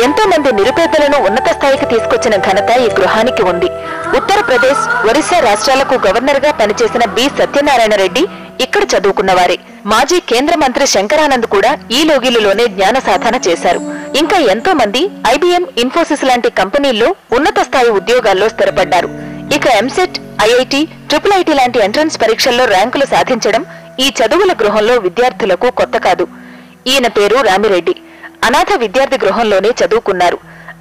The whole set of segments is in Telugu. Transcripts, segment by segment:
ఎంతో మంది నిరుపేదలను ఉన్నత స్థాయికి తీసుకొచ్చిన ఘనత ఈ గృహానికి ఉంది. ఉత్తరప్రదేశ్, ఒరిస్సా రాష్ట్రాలకు గవర్నర్ గా పనిచేసిన బి సత్యనారాయణ రెడ్డి ఇక్కడ చదువుకున్నవారే. మాజీ కేంద్ర మంత్రి శంకరానంద్ కూడా ఈ లోగిలులోనే జ్ఞాన సాధన చేశారు. ఇంకా ఎంతో మంది ఐబీఎం, ఇన్ఫోసిస్ లాంటి కంపెనీల్లో ఉన్నత స్థాయి ఉద్యోగాల్లో స్థిరపడ్డారు. ఇక ఎంసెట్, ఐఐటి, ట్రిపుల్ లాంటి ఎంట్రన్స్ పరీక్షల్లో ర్యాంకులు సాధించడం ఈ చదువుల గృహంలో విద్యార్థులకు కొత్త కాదు. ఈయన పేరు రామిరెడ్డి. అనాథ విద్యార్థి గృహంలోనే చదువుకున్నారు.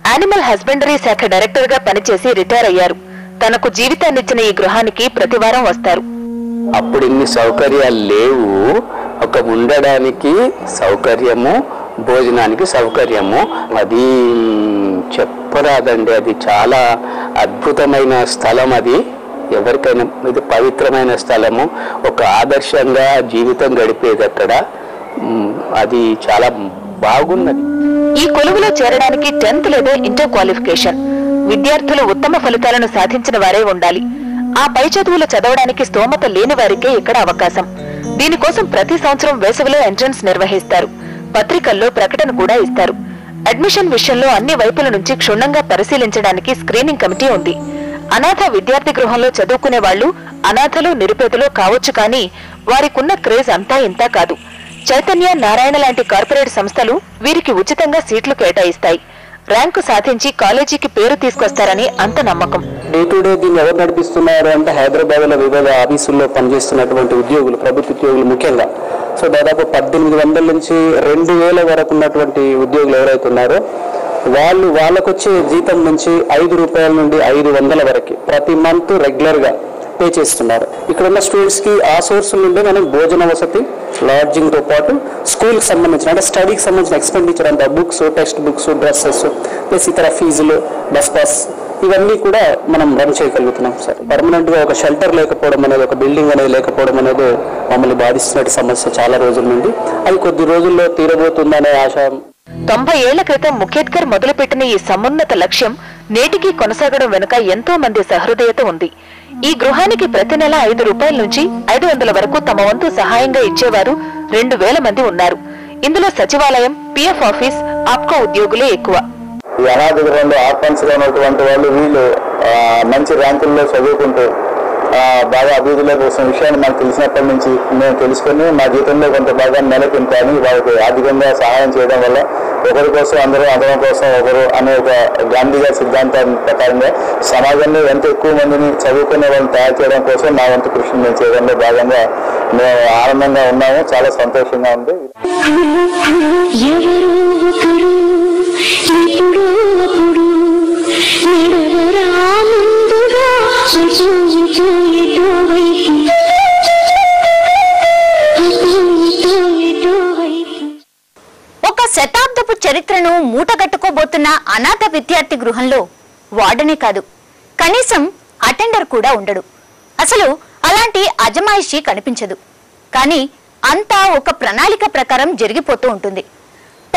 యానిమల్ హస్బెండరీ శాఖ డైరెక్టర్ గా పనిచేసి రిటైర్ అయ్యారు. తనకు జీవితాన్నిచ్చిన ఈ గృహానికి ప్రతివారం వస్తారు. అప్పుడు ఇన్ని సౌకర్యాలు లేవు. ఒక ఉండడానికి సౌకర్యము, భోజనానికి సౌకర్యము, అది చెప్పరాదండి. అది చాలా అద్భుతమైన స్థలం. అది ఎవరికైనా ఇది పవిత్రమైన స్థలము. ఒక ఆదర్శంగా జీవితం గడిపేది అక్కడ. అది చాలా బాగున్నది. ఈ కొలువులో చేరడానికి 10th లేదా ఇంటర్ క్వాలిఫికేషన్. విద్యార్థులు ఉత్తమ ఫలితాలను సాధించిన వారే ఉండాలి. ఆ పై చదువులు చదవడానికి స్తోమత లేని వారికే ఇక్కడ అవకాశం. దీనికోసం ప్రతి సంవత్సరం వేసవిలో ఎంట్రన్స్ నిర్వహిస్తారు. పత్రికల్లో ప్రకటన కూడా ఇస్తారు. అడ్మిషన్ విషయంలో అన్ని వైపుల నుంచి క్షుణ్ణంగా పరిశీలించడానికి స్క్రీనింగ్ కమిటీ ఉంది. అనాథ విద్యార్థి గృహంలో చదువుకునే వాళ్లు అనాథలు, నిరుపేదలు కావచ్చు, కానీ వారికున్న క్రేజ్ అంతా ఇంతా కాదు. చైతన్య, నారాయణ లాంటి కార్పొరేట్ సంస్థలు వీరికి ఉచితంగా సీట్లు కేటాయిస్తాయి. ర్యాంకు సాధించి కాలేజీకి పేరు తీసుకొస్తారని అంత నమ్మకం. డే టు డే దీన్ని ఎవరు నడిపిస్తున్నారు అంటే హైదరాబాద్ లో వివిధ ఆఫీసుల్లో పనిచేస్తున్నటువంటి ఉద్యోగులు, ప్రభుత్వ ఉద్యోగులు ముఖ్యంగా. సో దాదాపు 1800 నుంచి 2000 వరకు ఉన్నటువంటి ఉద్యోగులు ఎవరైతే ఉన్నారో వాళ్ళకు వచ్చే జీతం నుంచి 5 రూపాయల నుండి 500 వరకు ప్రతి మంత్ రెగ్యులర్ గా పే చేస్తున్నారు. ఇక్కడ ఉన్న స్టూడెంట్స్ కి ఆ సోర్స్ నుండి మనం భోజన వసతి, లాడ్జింగ్ తో పాటు స్కూల్ కి సంబంధించిన అంటే స్టడీకి సంబంధించిన ఎక్స్పెండిచర్ అంతా books, text books, dresses plus ఇతర ఫీజులు, బస్ పాస్ ఇవన్నీ కూడా మనం రన్ చేయగలుగుతున్నాం సార్. పర్మనెంట్ గా ఒక షెల్టర్ లేకపోవడం అనేది, ఒక బిల్డింగ్ అనేది లేకపోవడం అనేది మమ్మల్ని బాధిస్తున్న సమస్య చాలా రోజుల నుండి. అది కొద్ది రోజుల్లో తీరబోతుందనే ఆశ. 90 ఏళ్ల క్రితం ముఖేద్కర్ మొదలుపెట్టిన ఈ సమున్నత లక్ష్యం నేటికి కొనసాగడం వెనుక ఎంతో మంది సహృదయత ఉంది. ఈ గృహానికి ప్రతి నెల 5 రూపాయల నుంచి 500 వరకు తమ వంతు సహాయంగా ఇచ్చేవారు 2000 మంది ఉన్నారు. ఇందులో సచివాలయం, పిఎఫ్ ఆఫీస్, ఆప్కో ఉద్యోగులే ఎక్కువ. ఈ అనాథ గృహంలో ఆర్ఫన్స్ గా ఉన్నటువంటి వాళ్ళు వీళ్ళు మంచి ర్యాంకుల్లో చదువుకుంటూ బాగా అభివృద్ధిలోకి వస్తున్న విషయాన్ని మనకు తెలిసినప్పటి నుంచి మేము తెలుసుకుని మా జీవితంలో కొంత భాగాన్ని నెలకొల్పాలని వాళ్ళకి ఆర్థికంగా సహాయం చేయడం వల్ల ఒకరి కోసం అందరూ, అందరం కోసం ఒకరు అనే ఒక గాంధీ గారి సిద్ధాంతం ప్రకారంగా సమాజంలో ఎంత ఎక్కువ మందిని చదువుకునే వాళ్ళని తయారు చేయడం కోసం నా వంతు కృషి మేము చేయడంలో భాగంగా మేము ఆనందంగా ఉన్నాము. చాలా సంతోషంగా ఉంది. ఒక శతాబ్దపు చరిత్రను మూటగట్టుకోబోతున్న అనాథ విద్యార్థి గృహంలో వార్డనే కాదు, కనీసం అటెండర్ కూడా ఉండడు. అసలు అలాంటి అజమాయిషీ కనిపించదు. కానీ అంతా ఒక ప్రణాళిక ప్రకారం జరిగిపోతూ ఉంటుంది.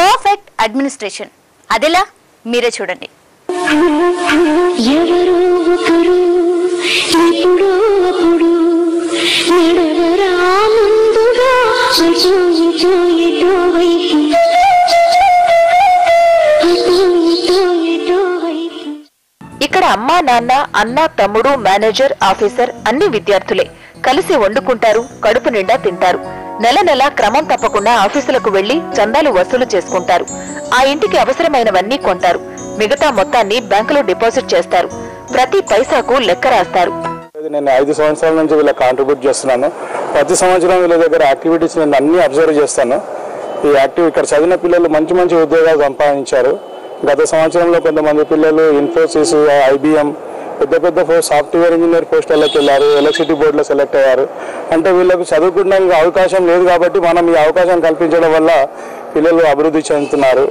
Perfect administration. అదెలా మీరే చూడండి. ఇక్కడ అమ్మా, నాన్న, అన్న, తమ్ముడు, మేనేజర్, ఆఫీసర్ అన్ని విద్యార్థులే. కలిసి వండుకుంటారు, కడుపు నిండా తింటారు. నెల నెల క్రమం తప్పకుండా ఆఫీసులకు వెళ్లి చందాలు వసూలు చేసుకుంటారు. ఆ ఇంటికి అవసరమైనవన్నీ కొంటారు. మిగతా మొత్తాన్ని బ్యాంకులో డిపాజిట్ చేస్తారు. ప్రతి పైసాకు లెక్క రాస్తారు. నేను 5 సంవత్సరాల నుంచి వీళ్ళ కాంట్రిబ్యూట్ చేస్తున్నాను. ప్రతి సంవత్సరం వీళ్ళ దగ్గర యాక్టివిటీస్ నేను అన్ని అబ్జర్వ్ చేస్తాను. ఇక్కడ చదివిన పిల్లలు మంచి మంచి ఉద్యోగాలు సంపాదించారు. గత సంవత్సరంలో కొంతమంది పిల్లలు ఇన్ఫోసిస్, ఐబీఎం పెద్ద పెద్ద సాఫ్ట్వేర్ ఇంజనీర్ పోస్టులకు వెళ్ళారు. ఎలక్ట్రిసిటీ బోర్డులో సెలెక్ట్ అయ్యారు. అంటే వీళ్ళకు చదువుకోవడానికి అవకాశం లేదు కాబట్టి మనం ఈ అవకాశం కల్పించడం వల్ల పిల్లలు అభివృద్ధి చెందుతున్నారు.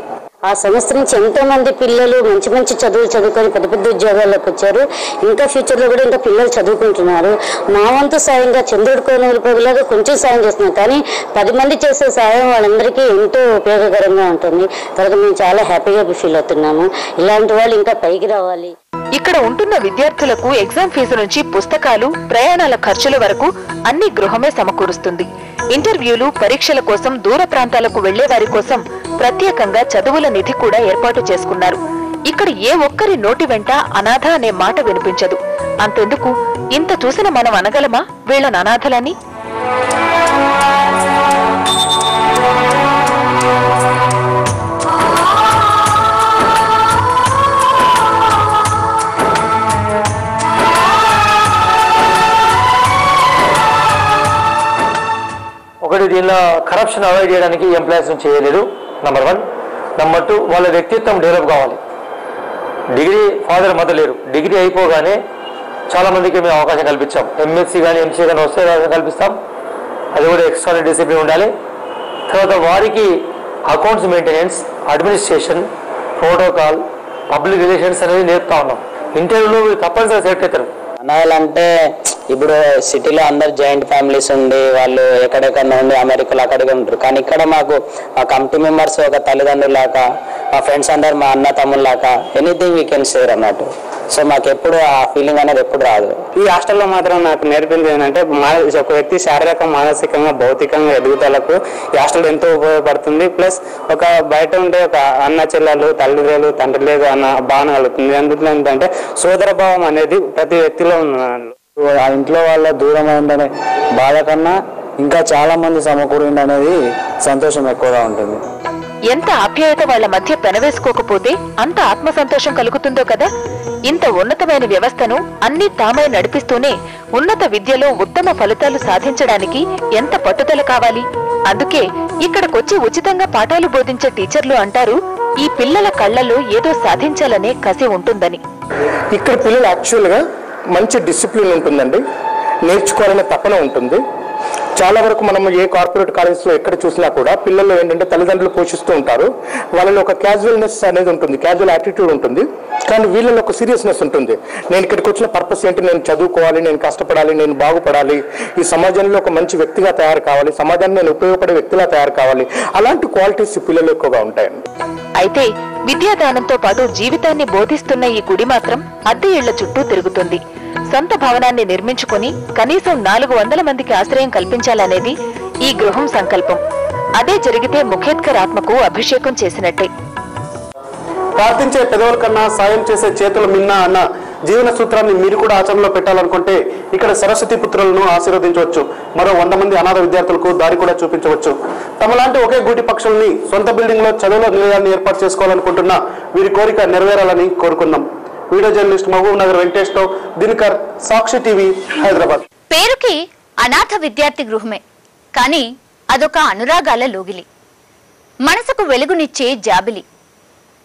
ఆ సంస్థ నుంచి ఎంతో మంది పిల్లలు మంచి మంచి చదువులు చదువుకొని పెద్ద పెద్ద ఉద్యోగాల్లోకి వచ్చారు. ఇంకా ఫ్యూచర్లో కూడా ఇంకా పిల్లలు చదువుకుంటున్నారు. మా వంతు సాయంగా చంద్రుడి కోనూరు ప్రభులాగా కొంచెం సాయం చేస్తున్నాం, కానీ 10 మంది చేసే సాయం వాళ్ళందరికీ ఎంతో ఉపయోగకరంగా ఉంటుంది. తర్వాత మేము చాలా హ్యాపీగా ఫీల్ అవుతున్నాము. ఇలాంటి వాళ్ళు ఇంకా పైకి రావాలి. ఇక్కడ ఉంటున్న విద్యార్థులకు ఎగ్జామ్ ఫీజు నుంచి పుస్తకాలు, ప్రయాణాల ఖర్చుల వరకు అన్ని గృహమే సమకూరుస్తుంది. ఇంటర్వ్యూలు, పరీక్షల కోసం దూర ప్రాంతాలకు వెళ్లే వారి కోసం ప్రత్యేకంగా చదువుల నిధి కూడా ఏర్పాటు చేసుకున్నారు. ఇక్కడ ఏ ఒక్కరి నోటి వెంట అనాథ అనే మాట వినిపించదు. అంతెందుకు, ఇంత చూసిన మనం అనగలమా వీళ్ళని అనాథలని? ఒకటి, దీనిలో కరప్షన్ అవాయిడ్ చేయడానికి ఎంప్లాయీస్ చేయలేదు, నెంబర్ 1. నెంబర్ 2, వాళ్ళ వ్యక్తిత్వం డెవలప్ కావాలి. డిగ్రీ ఫాదర్ మదర్ లేరు, డిగ్రీ అయిపోగానే చాలామందికి మేము అవకాశం కల్పించాం. ఎంఎస్సీ కానీ ఎంసీ కానీ వస్తే కల్పిస్తాం. అది కూడా ఎక్స్ట్రా డిసిప్లిన్ ఉండాలి. తర్వాత వారికి accounts maintenance, administration, protocol, public relations అనేది నేర్పుతా ఉన్నాం. ఇంటర్వ్యూలో తప్పనిసరిగా సెలెక్ట్ అవుతారు. అనాథలంటే ఇప్పుడు సిటీలో అందరు జాయింట్ ఫ్యామిలీస్ ఉండి వాళ్ళు ఎక్కడెక్కడ ఉండి అమెరికాలో అక్కడికి ఉంటారు. కానీ ఇక్కడ మాకు మా కమిటీ మెంబర్స్ ఒక తల్లిదండ్రులాగా, మా ఫ్రెండ్స్ అందరు మా అన్న తమ్ముళ్ళలాగా ఎనీథింగ్ వీ కెన్ షేర్ అన్నట్టు. సో మాకు ఎప్పుడు ఆ ఫీలింగ్ అనేది ఎప్పుడు రాదు. ఈ హాస్టల్లో మాత్రం నాకు నేర్పింది ఏంటంటే ఒక వ్యక్తి శారీరక, మానసికంగా, భౌతికంగా ఎదుగుదలకు ఈ హాస్టల్ ఎంతో ఉపయోగపడుతుంది. ప్లస్ ఒక బయట ఉండే ఒక అన్న చెల్లెలు, తల్లి లేదు తండ్రి లేదు అన్న భావన కలుగుతుంది. ఎందుకంటే సోదర భావం అనేది ప్రతి వ్యక్తిలో ఉన్న ఆ ఇంట్లో వాళ్ళ దూరం అయిందనే బాధ కన్నా ఇంకా చాలా మంది సమకూరింది అనేది సంతోషం ఎక్కువగా ఉంటుంది. ఎంత ఆప్యాయత వాళ్ల మధ్య పెనవేసుకోకపోతే అంత ఆత్మ సంతోషం కలుగుతుందో కదా. ఇంత ఉన్నతమైన వ్యవస్థను అన్ని తామై నడిపిస్తూనే ఉన్నత విద్యలో ఉత్తమ ఫలితాలు సాధించడానికి ఎంత పట్టుదల కావాలి. అందుకే ఇక్కడికొచ్చి ఉచితంగా పాఠాలు బోధించే టీచర్లు అంటారు, ఈ పిల్లల కళ్లలో ఏదో సాధించాలనే కసి ఉంటుందని. ఇక్కడ పిల్లలు యాక్చువల్గా మంచి డిసిప్లిన్ ఉంటుందండి, నేర్చుకోవాలనే తపన ఉంటుంది. చాలా వరకు మనం ఏ కార్పొరేట్ కాలేజెస్లో ఎక్కడ చూసినా కూడా పిల్లలు ఏంటంటే తల్లిదండ్రులు పోషిస్తూ ఉంటారు. వాళ్ళలో ఒక క్యాజువల్నెస్ అనేది ఉంటుంది, క్యాజువల్ యాటిట్యూడ్ ఉంటుంది. కానీ వీళ్ళలో ఒక సీరియస్నెస్ ఉంటుంది. నేను ఇక్కడికి వచ్చిన పర్పస్ ఏంటి, నేను చదువుకోవాలి, నేను కష్టపడాలి, నేను బాగుపడాలి, ఈ సమాజంలో ఒక మంచి వ్యక్తిగా తయారు కావాలి, సమాజాన్ని నేను ఉపయోగపడే వ్యక్తిలా తయారు కావాలి. అలాంటి క్వాలిటీస్ పిల్లలు ఎక్కువగా ఉంటాయండి. అయితే విద్యాదానంతో పాటు జీవితాన్ని బోధిస్తున్న ఈ గుడి మాత్రం అద్దె ఇళ్ల చుట్టూ తిరుగుతుంది. సొంత భవనాన్ని నిర్మించుకుని కనీసం 400 మందికి ఆశ్రయం కల్పించాలనేది ఈ గృహం సంకల్పం. అదే జరిగితే ముఖేత్కర్ ఆత్మకు అభిషేకం చేసినట్టే. ప్రార్థించే పెదవుల కన్నా సాయం చేసే చేతుల మిన్న అన్న జీవన సూత్రాన్ని మీరు కూడా ఆచరణలో పెట్టాలనుకుంటే ఇక్కడ సరస్వతి పుత్రులను ఆశీర్వదించవచ్చు. మరో 100 మంది అనాథ విద్యార్థులకు దారి కూడా చూపించవచ్చు. తమలాంటి ఒకే గూటి పక్షుల్ని సొంత బిల్డింగ్ లో చదువుల నిలయాన్ని ఏర్పాటు చేసుకోవాలనుకుంటున్న వీరి కోరిక నెరవేరాలని కోరుకుందాం. వీడియో జర్నలిస్ట్ మహబూబ్ నగర్ వెంకటేష్ తో దినకర్, సాక్షి టీవీ, హైదరాబాద్. పేరుకి అనాథ విద్యార్థి గృహమే, కానీ అదొక అనురాగాల లోగిలి, మనసుకు వెలుగునిచ్చే జాబిలి,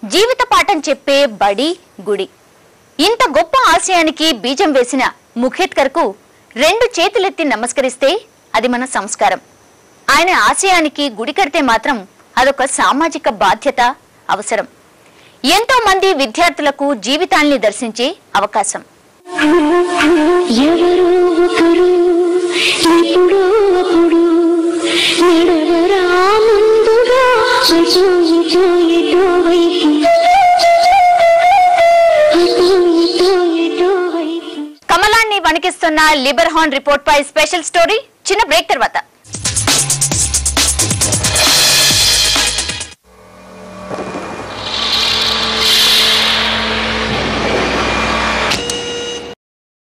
జీవిత పాఠం చెప్పే బడి గుడి. ఇంత గొప్ప ఆశయానికి బీజం వేసిన ముఖేత్కర్ కు 2 చేతులెత్తి నమస్కరిస్తే అది మన సంస్కారం. ఆయన ఆశయానికి గుడి కడితే మాత్రం అదొక సామాజిక బాధ్యత, అవసరం. ఎంతో మంది విద్యార్థులకు జీవితాన్ని దర్శించే అవకాశం. కమలాన్ని వణికిస్తున్న లిబర్ హార్న్ రిపోర్ట్ పై స్పెషల్ స్టోరీ చిన్న బ్రేక్ తర్వాత.